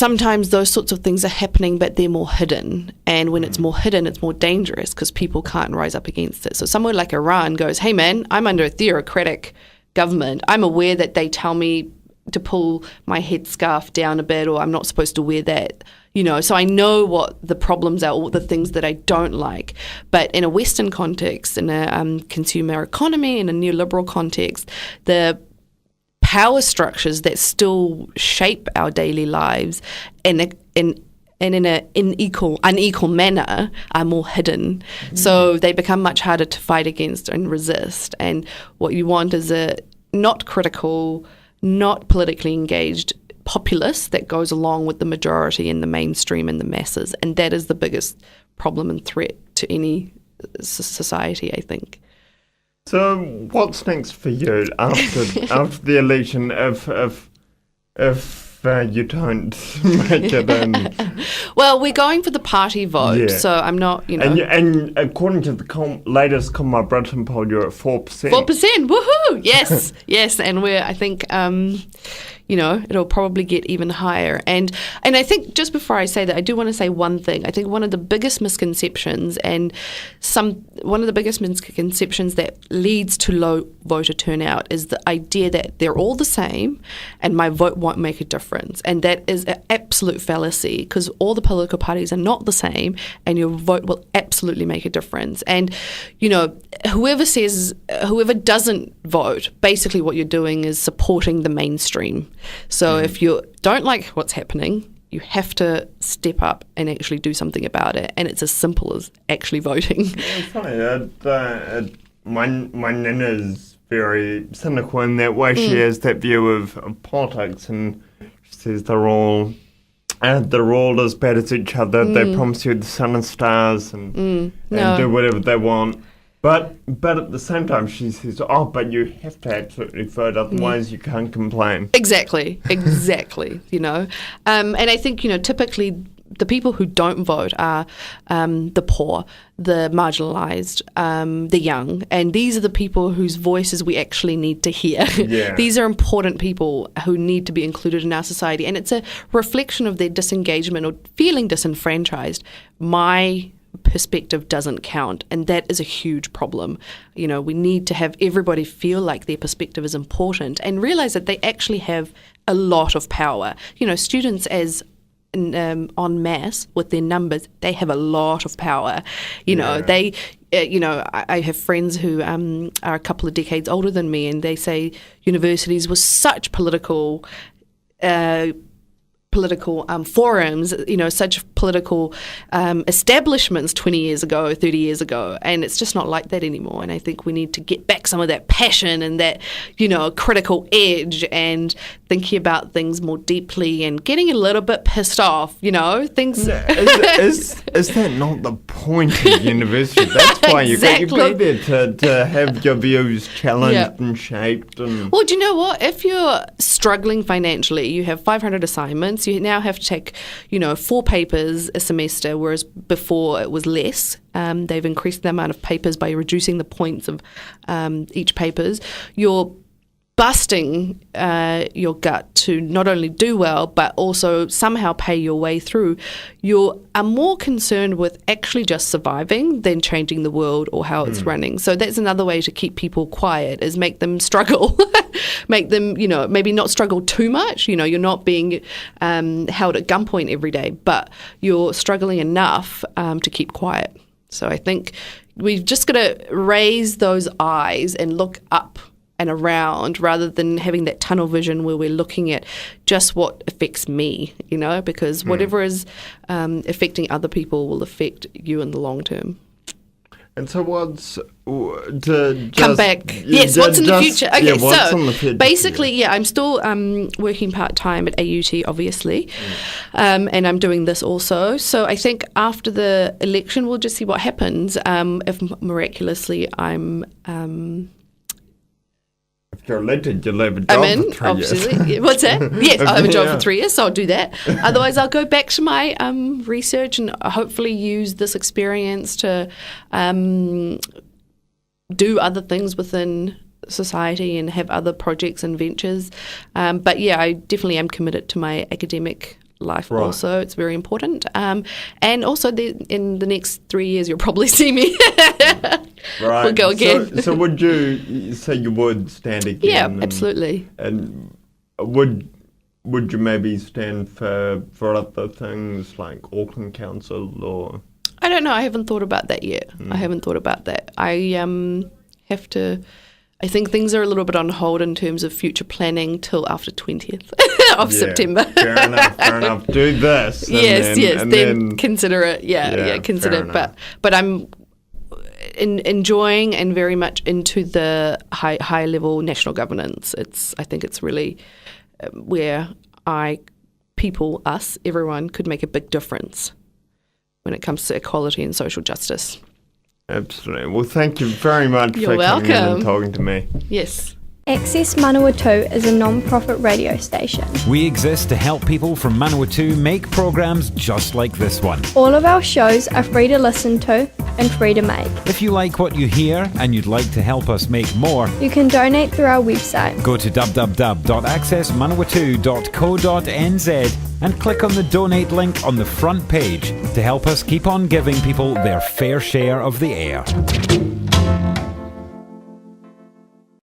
sometimes those sorts of things are happening, but they're more hidden. And when it's more hidden, it's more dangerous because people can't rise up against it. So somewhere like Iran goes, hey, man, I'm under a theocratic government. I'm aware that they tell me to pull my headscarf down a bit, or I'm not supposed to wear that. So I know what the problems are, or the things that I don't like. But in a Western context, in a consumer economy, in a neoliberal context, the power structures that still shape our daily lives in an unequal manner are more hidden. So they become much harder to fight against and resist. And what you want is a not critical, not politically engaged populace that goes along with the majority and the mainstream and the masses. And that is the biggest problem and threat to any society, I think. So what's next for you after the election if you don't make it in? Well, we're going for the party vote, so I'm not, And according to the latest Commonwealth Britain poll, you're at 4%. 4%, woohoo! Yes, yes, and I think, it'll probably get even higher. And I think just before I say that, I do want to say one thing. I think one of the biggest misconceptions that leads to low voter turnout is the idea that they're all the same and my vote won't make a difference. And that is an absolute fallacy, because all the political parties are not the same and your vote will absolutely make a difference. And, whoever doesn't vote, basically what you're doing is supporting the mainstream. So if you don't like what's happening, you have to step up and actually do something about it. And it's as simple as actually voting. It's funny. My nana's very cynical in that way. She has that view of politics, and she says they're all as bad as each other. They promise you the sun and stars and do whatever they want. But at the same time, she says, but you have to absolutely vote, otherwise you can't complain. Exactly. And I think, typically the people who don't vote are the poor, the marginalised, the young. And these are the people whose voices we actually need to hear. Yeah. These are important people who need to be included in our society. And it's a reflection of their disengagement or feeling disenfranchised. My perspective doesn't count, and that is a huge problem. We need to have everybody feel like their perspective is important and realize that they actually have a lot of power. Students as en masse with their numbers, they have a lot of power. They I have friends who are a couple of decades older than me, and they say universities were such political forums, such political establishments 20 years ago, 30 years ago, and it's just not like that anymore. And I think we need to get back some of that passion and that, critical edge and thinking about things more deeply and getting a little bit pissed off, things. Is that not the point of university? That's why you go there to have your views challenged and shaped. Well, do you know what? If you're struggling financially, you have 500 assignments, you now have to take, 4 papers a semester, whereas before it was less. They've increased the amount of papers by reducing the points of each papers. You're busting your gut to not only do well, but also somehow pay your way through. You are more concerned with actually just surviving than changing the world or how it's running. So that's another way to keep people quiet, is make them struggle. Make them, maybe not struggle too much. You're not being held at gunpoint every day, but you're struggling enough to keep quiet. So I think we've just got to raise those eyes and look up and around, rather than having that tunnel vision where we're looking at just what affects me, because whatever is affecting other people will affect you in the long term. And so what's come back? Yes, what's in the future? Okay, so basically, I'm still working part-time at AUT, obviously, and I'm doing this also. So I think after the election, we'll just see what happens. If miraculously I'm if you're elected, you'll have a job for 3 years. Obviously. What's that? Yes, I'll have a job for 3 years, so I'll do that. Otherwise, I'll go back to my research and hopefully use this experience to do other things within society and have other projects and ventures. But I definitely am committed to my academic life Right. also. It's very important. And also in the next 3 years, you'll probably see me. Right. We'll go again. So would you say you would stand again? Yeah, and- absolutely. And would you maybe stand for other things like Auckland Council or? I don't know. I haven't thought about that yet. I haven't thought about that. I have to. I think things are a little bit on hold in terms of future planning till after 20th of September. Fair enough. Do this. And Then consider it. Yeah, consider fair it. enough. But I'm enjoying and very much into the high level national governance. I think it's really where everyone could make a big difference when it comes to equality and social justice. Absolutely. Well, thank you very much You're for coming in and welcome. talking to me. Yes. Access Manawatu is a non-profit radio station. We exist to help people from Manawatu make programs just like this one. All of our shows are free to listen to and free to make. If you like what you hear and you'd like to help us make more, You can donate through our website. go to www.accessmanawatu.co.nz and click on the donate link on the front page to help us keep on giving people their fair share of the air.